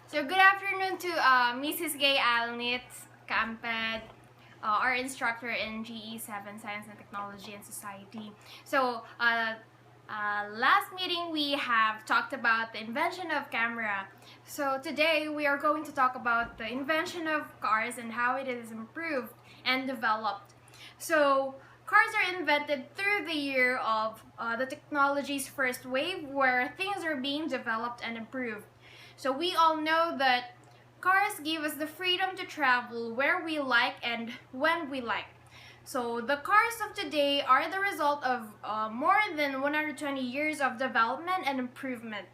So good afternoon to Mrs. Gay Alnit Kamped, our instructor in GE7 Science and Technology and Society. So last meeting we have talked about the invention of camera. So today we are going to talk about the invention of cars and how it is improved and developed. So cars are invented through the year of the technology's first wave where things are being developed and improved. So we all know that cars give us the freedom to travel where we like and when we like. So the cars of today are the result of more than 120 years of development and improvement.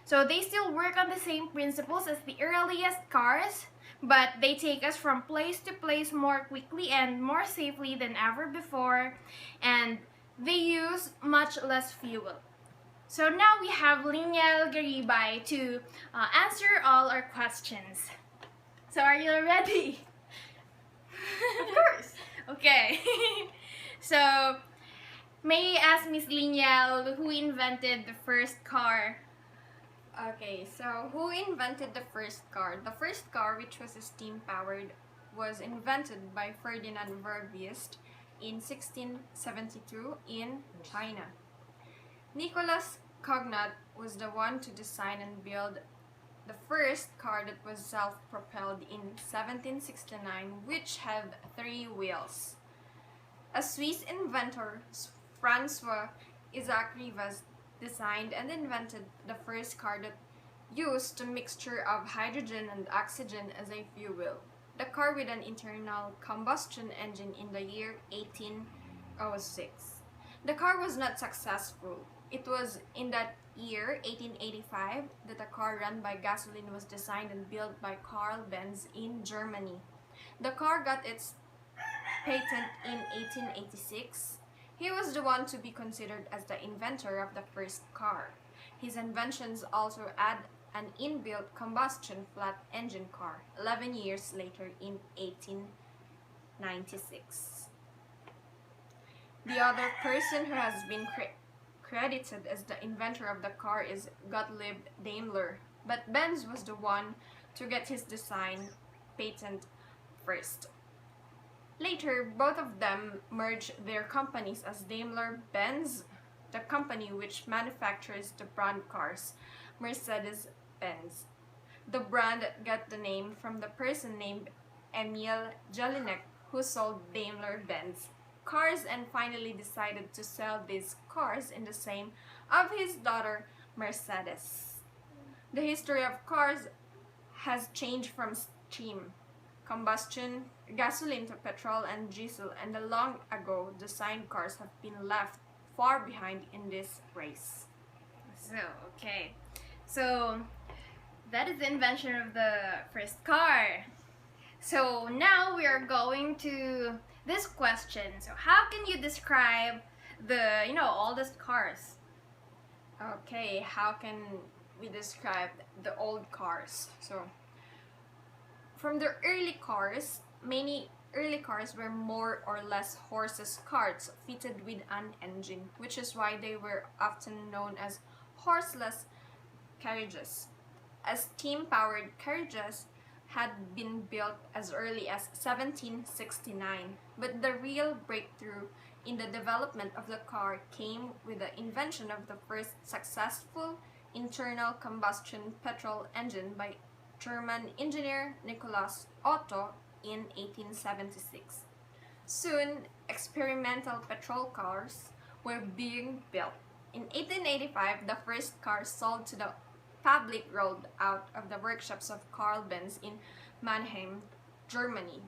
So they still work on the same principles as the earliest cars, but they take us from place to place more quickly and more safely than ever before, and they use much less fuel. So now we have Liniel Garibay to answer all our questions. So are you ready? Of course. Okay. So may I ask Miss Liniel who invented the first car? Okay, so who invented the first car? The first car, which was steam-powered, was invented by Ferdinand Verbiest in 1672 in China. Nicolas Cognat was the one to design and build the first car that was self-propelled in 1769, which had 3 wheels. A Swiss inventor, Francois Isaac Rivas, designed and invented the first car that used a mixture of hydrogen and oxygen as a fuel. The car with an internal combustion engine in the year 1806. The car was not successful. It was in that year, 1885, that a car run by gasoline was designed and built by Carl Benz in Germany. The car got its patent in 1886. He was the one to be considered as the inventor of the first car. His inventions also add an inbuilt combustion flat engine car 11 years later in 1896. The other person who has been credited as the inventor of the car is Gottlieb Daimler, but Benz was the one to get his design patent first. Later, both of them merged their companies as Daimler-Benz, the company which manufactures the brand cars, Mercedes-Benz. The brand got the name from the person named Emil Jelinek, who sold Daimler-Benz cars and finally decided to sell these cars in the name of his daughter Mercedes. The history of cars has changed from steam, combustion, gasoline to petrol and diesel, and the long ago designed cars have been left far behind in this race. So that is the invention of the first car. So now we are going to this question. So how can you describe the oldest cars? Okay, how can we describe the old cars? So from the early cars, many early cars were more or less horses carts fitted with an engine, which is why they were often known as horseless carriages. As steam-powered carriages had been built as early as 1769, but the real breakthrough in the development of the car came with the invention of the first successful internal combustion petrol engine by German engineer Nikolaus Otto in 1876. Soon, experimental petrol cars were being built. In 1885, the first car sold to the public rolled out of the workshops of Carl Benz in Mannheim, Germany.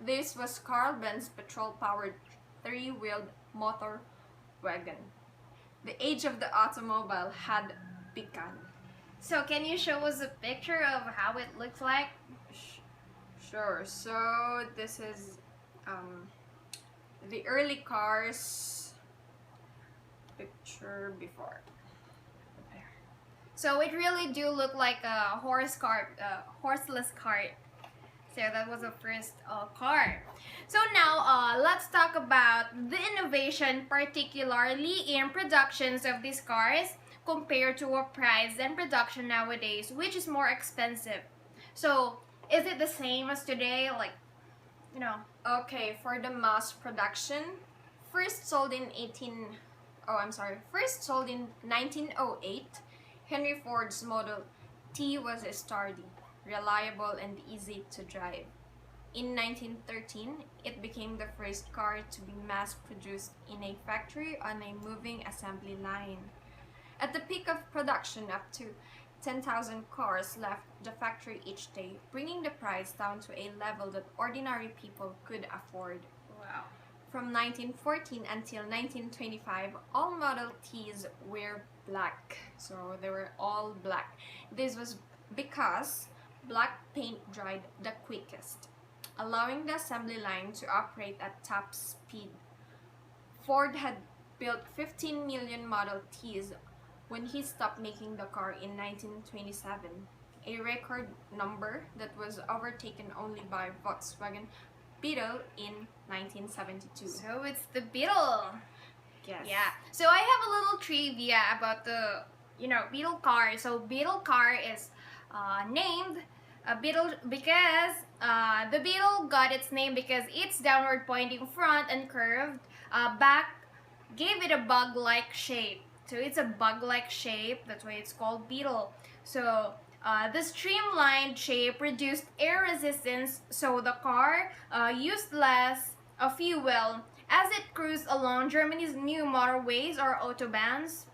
This was Carl Benz petrol-powered 3-wheeled motor wagon. The age of the automobile had begun. So can you show us a picture of how it looks like? Sure. So this is the early cars picture before. So it really do look like a horseless cart. So that was the first car. So now let's talk about the innovation, particularly in productions of these cars compared to a price and production nowadays, which is more expensive. So, is it the same as today? Like, you know, Okay, for the mass production, first sold in 1908, Henry Ford's Model T was sturdy, reliable, and easy to drive. In 1913, it became the first car to be mass-produced in a factory on a moving assembly line. At the peak of production, up to 10,000 cars left the factory each day, bringing the price down to a level that ordinary people could afford. wow. From 1914 until 1925, all Model Ts were black. So they were all black. This was because black paint dried the quickest, allowing the assembly line to operate at top speed. Ford had built 15 million Model Ts when he stopped making the car in 1927, a record number that was overtaken only by Volkswagen Beetle in 1972. So it's the Beetle. Yes. Yeah. So I have a little trivia about the, Beetle car. So Beetle car is named Beetle because the Beetle got its name because its downward pointing front and curved back gave it a bug-like shape. So it's a bug-like shape. That's why it's called Beetle. So the streamlined shape reduced air resistance, so the car used less fuel as it cruised along Germany's new motorways or autobahns.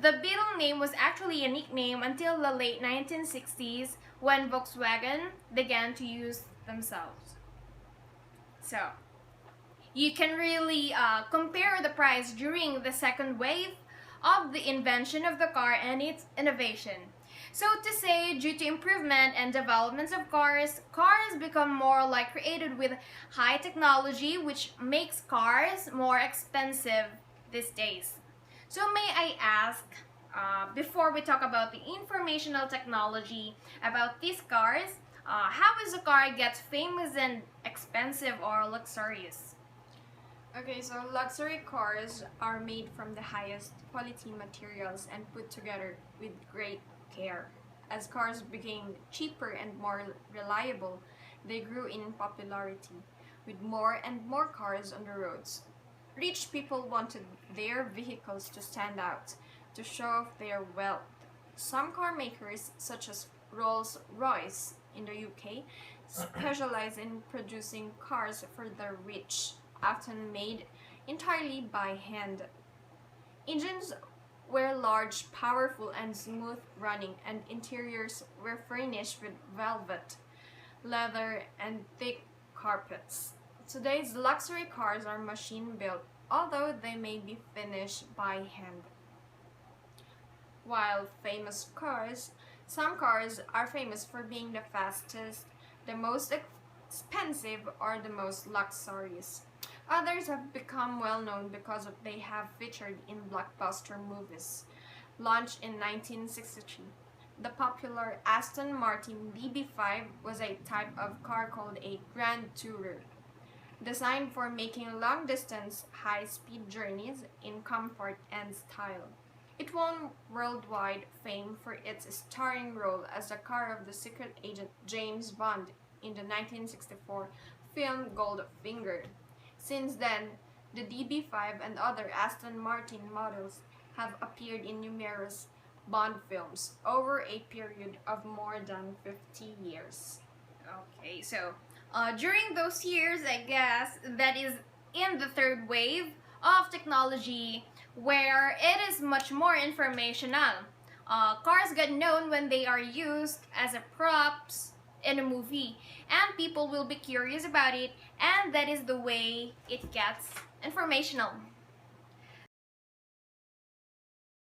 The Beetle name was actually a nickname until the late 1960s when Volkswagen began to use themselves. So, you can really compare the price during the second wave of the invention of the car and its innovation. So to say, due to improvement and developments of cars become more like created with high technology, which makes cars more expensive these days. So may I ask, before we talk about the informational technology about these cars, how is a car gets famous and expensive or luxurious? Okay, so luxury cars are made from the highest quality materials and put together with great care. As cars became cheaper and more reliable, they grew in popularity, with more and more cars on the roads. Rich people wanted their vehicles to stand out, to show off their wealth. Some car makers, such as Rolls-Royce in the UK, specialize in producing cars for the rich, often made entirely by hand. Engines were large, powerful, and smooth running, and interiors were furnished with velvet, leather, and thick carpets. Today's luxury cars are machine built, although they may be finished by hand. While some cars are famous for being the fastest, the most expensive, or the most luxurious. Others have become well known because they have featured in blockbuster movies. Launched in 1963, the popular Aston Martin DB5 was a type of car called a Grand Tourer, designed for making long-distance, high-speed journeys in comfort and style. It won worldwide fame for its starring role as the car of the secret agent James Bond in the 1964 film Goldfinger. Since then, the DB5 and other Aston Martin models have appeared in numerous Bond films over a period of more than 50 years. Okay, so during those years, I guess that is in the third wave of technology where it is much more informational. Cars get known when they are used as a props in a movie, and people will be curious about it, and that is the way it gets informational.